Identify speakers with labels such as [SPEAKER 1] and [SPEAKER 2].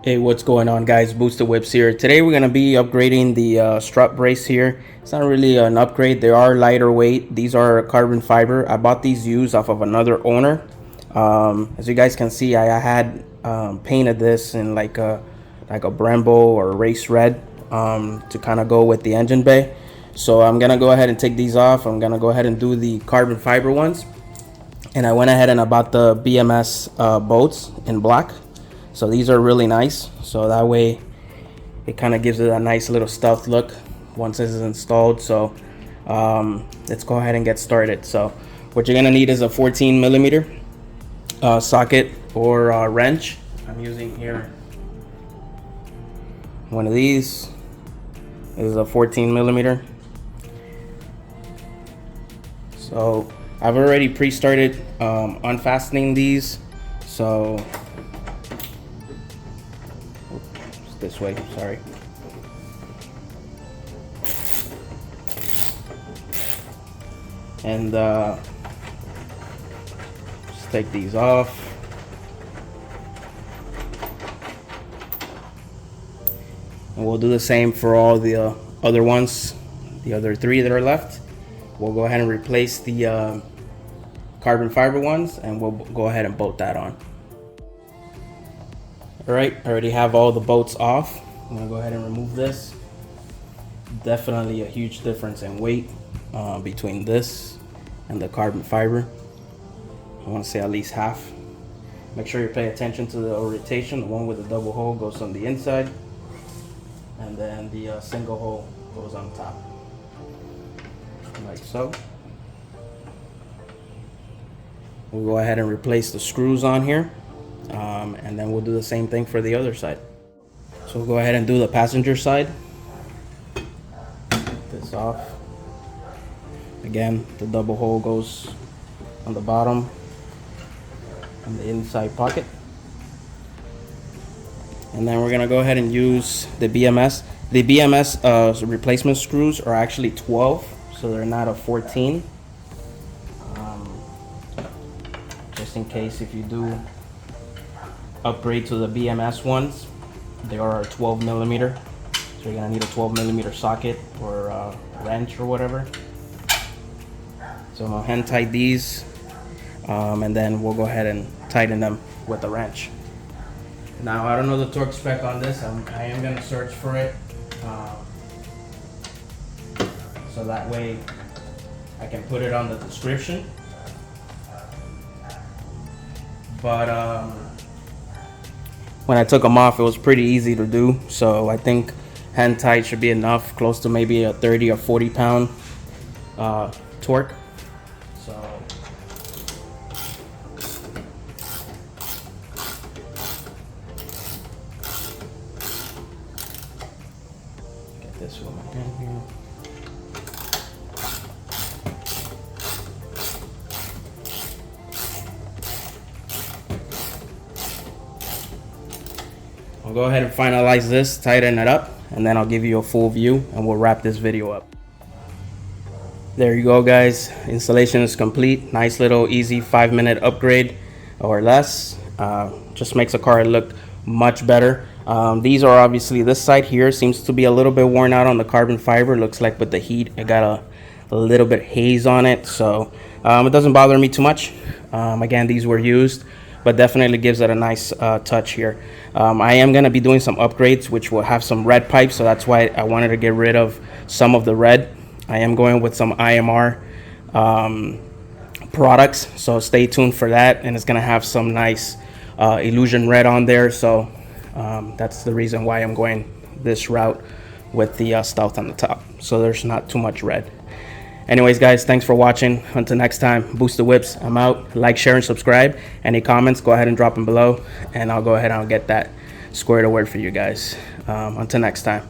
[SPEAKER 1] Hey, what's going on, guys? Boosted Whips here. Today we're going to be upgrading the strut brace here. It's not really an upgrade. They are lighter weight. These are carbon fiber. I bought these used off of another owner. As you guys can see, I had painted this in like a Brembo or race red to kind of go with the engine bay. So I'm going to go ahead and take these off. I'm going to go ahead and do the carbon fiber ones. And I went ahead and I bought the BMS bolts in black. So these are really nice, so that way it kind of gives it a nice little stealth look once this is installed. So let's go ahead and get started. So what you're gonna need is a 14 millimeter socket or wrench. I'm using here one of these. This is a 14 millimeter. So I've already pre-started unfastening these. So this way, sorry. And just take these off. And we'll do the same for all the other ones, the other three that are left. We'll go ahead and replace the carbon fiber ones, and we'll go ahead and bolt that on. Alright, I already have all the bolts off. I'm gonna go ahead and remove this. Definitely a huge difference in weight between this and the carbon fiber. I want to say at least half. Make sure you pay attention to the orientation. The one with the double hole goes on the inside, and then the single hole goes on top, like so. We'll go ahead and replace the screws on here. And then we'll do the same thing for the other side. So we'll go ahead and do the passenger side. Take this off. Again, the double hole goes on the bottom and the inside pocket. And then we're gonna go ahead and use the BMS. The BMS replacement screws are actually 12, so they're not a 14. Just in case if you do upgrade to the BMS ones, they are 12 millimeter, so you're gonna need a 12 millimeter socket or a wrench or whatever. So I'm gonna hand tight these, and then we'll go ahead and tighten them with a wrench. Now I don't know the torque spec on this. I am gonna search for it, so that way I can put it on the description. But when I took them off, it was pretty easy to do. So I think hand tight should be enough, close to maybe a 30 or 40 pound torque. So get this with my hand here. I'll go ahead and finalize this, tighten it up, and then I'll give you a full view and we'll wrap this video up. There you go, guys. Installation is complete. Nice little easy 5-minute upgrade or less. Just makes a car look much better. These are obviously, this side here seems to be a little bit worn out on the carbon fiber. Looks like with the heat it got a little bit haze on it, so it doesn't bother me too much. Again, these were used, but definitely gives it a nice touch here. I am going to be doing some upgrades which will have some red pipes, so that's why I wanted to get rid of some of the red. I am going with some IMR products, so stay tuned for that, and it's going to have some nice illusion red on there. So that's the reason why I'm going this route with the stealth on the top, so there's not too much red. Anyways, guys, thanks for watching. Until next time, Boosted Whips, I'm out. Like, share, and subscribe. Any comments, go ahead and drop them below, and I'll go ahead and I'll get that squared away for you guys. Until next time.